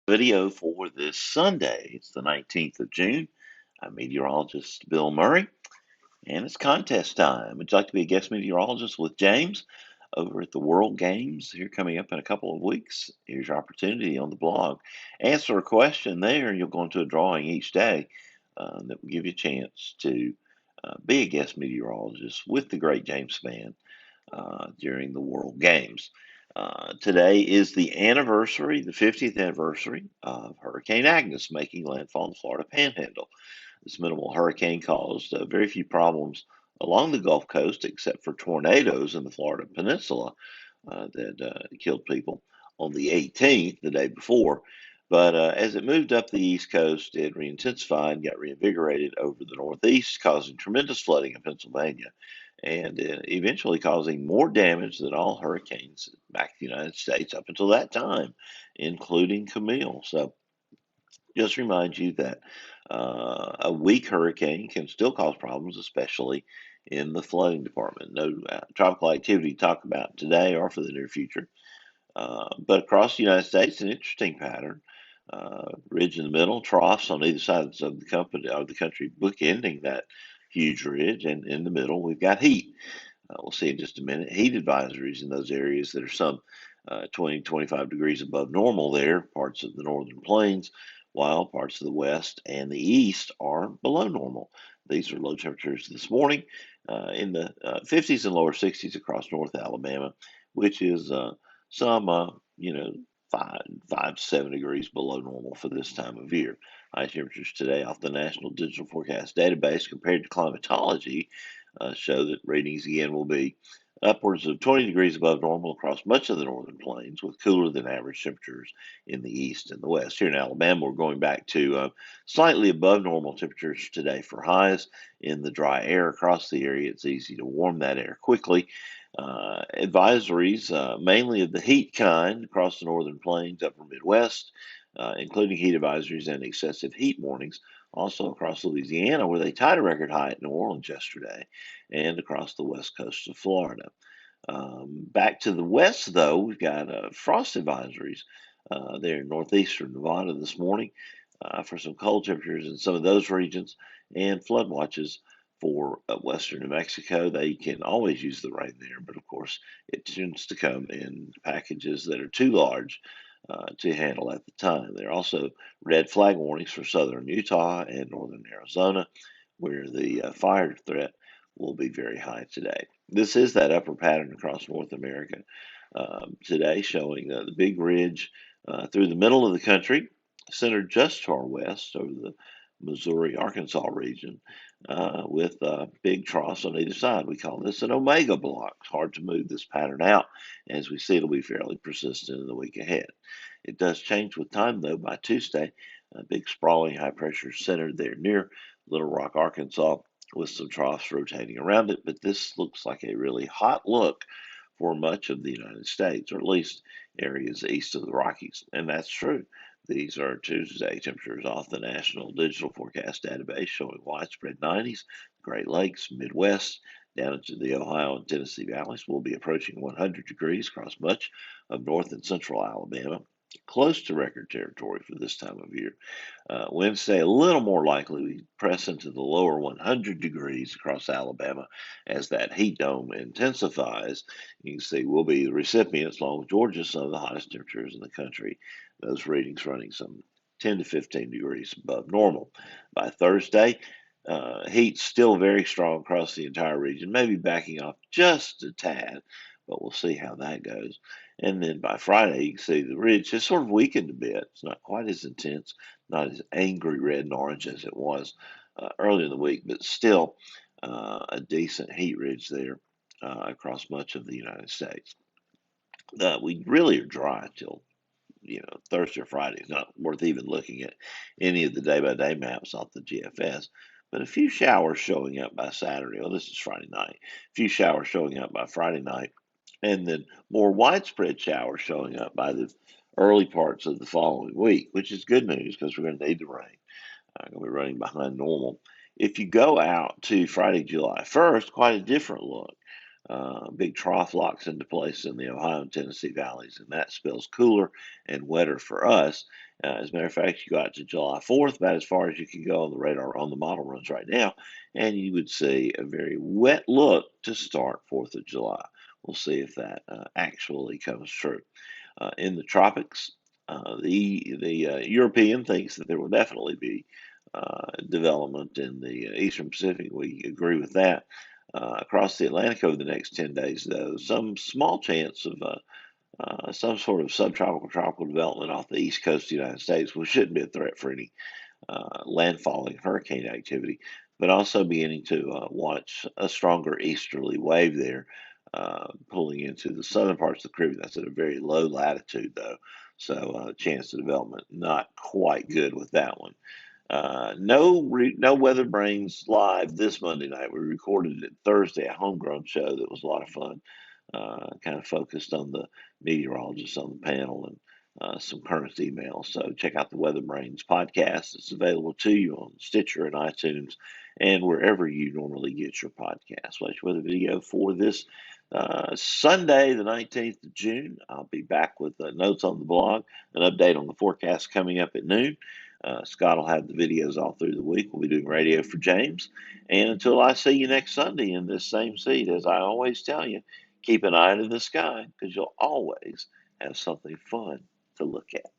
Video for this Sunday. It's the 19th of June. I'm meteorologist Bill Murray, and it's contest time. Would you like to be a guest meteorologist with James over at the World Games here coming up in a couple of weeks? Here's your opportunity on the blog. Answer a question there, and you'll go into a drawing each day that will give you a chance to be a guest meteorologist with the great James Spann during the World Games. Today is the anniversary, the 50th anniversary of Hurricane Agnes making landfall in the Florida Panhandle. This minimal hurricane caused very few problems along the Gulf Coast, except for tornadoes in the Florida Peninsula that killed people on the 18th, the day before. But as it moved up the East Coast, it re-intensified and got reinvigorated over the Northeast, causing tremendous flooding in Pennsylvania and eventually causing more damage than all hurricanes back in the United States up until that time, including Camille. So just remind you that a weak hurricane can still cause problems, especially in the flooding department. No tropical activity to talk about today or for the near future. But across the United States, an interesting pattern. Ridge in the middle, troughs on either side of the country, bookending that huge ridge, and in the middle we've got heat. We'll see in just a minute. Heat advisories in those areas that are some 20, 25 degrees above normal there, parts of the northern plains, while parts of the west and the east are below normal. These are low temperatures this morning in the 50s and lower 60s across North Alabama, which is some, five to 7 degrees below normal for this time of year. High temperatures today off the National Digital Forecast Database compared to climatology show that readings again will be upwards of 20 degrees above normal across much of the northern plains, with cooler than average temperatures in the east and the west. Here in Alabama, we're going back to slightly above normal temperatures today for highs. In the dry air across the area, it's easy to warm that air quickly. Advisories, mainly of the heat kind, across the northern plains, upper Midwest, including heat advisories and excessive heat warnings. Also across Louisiana, where they tied a record high at New Orleans yesterday, and across the west coast of Florida. Back to the west, though, we've got frost advisories there in northeastern Nevada this morning for some cold temperatures in some of those regions, and flood watches for western New Mexico. They can always use the rain there, but of course, it tends to come in packages that are too large to handle at the time. There are also red flag warnings for southern Utah and northern Arizona, where the fire threat will be very high today. This is that upper pattern across North America today, showing the big ridge through the middle of the country, centered just to our west over the Missouri Arkansas region, with big troughs on either side. We call this an omega block. It's hard to move this pattern out. As we see, it'll be fairly persistent in the week ahead. It does change with time, though. By Tuesday, a big sprawling high pressure centered there near Little Rock, Arkansas, with some troughs rotating around it. But this looks like a really hot look for much of the United States, or at least areas east of the Rockies. And that's true. These are Tuesday temperatures off the National Digital Forecast Database, showing widespread 90s. Great Lakes, Midwest, down into the Ohio and Tennessee valleys will be approaching 100 degrees across much of north and central Alabama, close to record territory for this time of year. Wednesday, a little more likely we press into the lower 100 degrees across Alabama as that heat dome intensifies. You can see we'll be the recipients, along with Georgia, some of the hottest temperatures in the country. Those readings running some 10 to 15 degrees above normal. By Thursday, heat still very strong across the entire region, maybe backing off just a tad, but we'll see how that goes. And then by Friday, you can see the ridge has sort of weakened a bit. It's not quite as intense, not as angry red and orange as it was early in the week, but still a decent heat ridge there across much of the United States. We really are dry till Thursday or Friday. It's not worth even looking at any of the day-by-day maps off the GFS. But a few showers showing up by Saturday. Well, this is Friday night. A few showers showing up by Friday night, and then more widespread showers showing up by the early parts of the following week, which is good news because we're going to need the rain. We're running behind normal. If you go out to Friday, July 1st, quite a different look. big trough locks into place in the Ohio and Tennessee valleys, and that spells cooler and wetter for us. As a matter of fact, you go out to July 4th, about as far as you can go on the radar on the model runs right now, and you would see a very wet look to start 4th of July. We'll see if that actually comes true. In the tropics, the European thinks that there will definitely be development in the Eastern Pacific. We agree with that. Across the Atlantic over the next 10 days, though, some small chance of some sort of subtropical tropical development off the east coast of the United States, which shouldn't be a threat for any landfalling hurricane activity, but also beginning to watch a stronger easterly wave there, pulling into the southern parts of the Caribbean. That's at a very low latitude, though, so chance of development not quite good with that one. No Weather Brains live this Monday night. We recorded it Thursday, a homegrown show that was a lot of fun. Kind of focused on the meteorologists on the panel and some current emails. So check out the Weather Brains podcast. It's available to you on Stitcher and iTunes and wherever you normally get your podcast. Watch weather video for this Sunday, the 19th of June. I'll be back with notes on the blog, an update on the forecast coming up at noon. Scott will have the videos all through the week. We'll be doing radio for James. And until I see you next Sunday in this same seat, as I always tell you, keep an eye to the sky because you'll always have something fun to look at.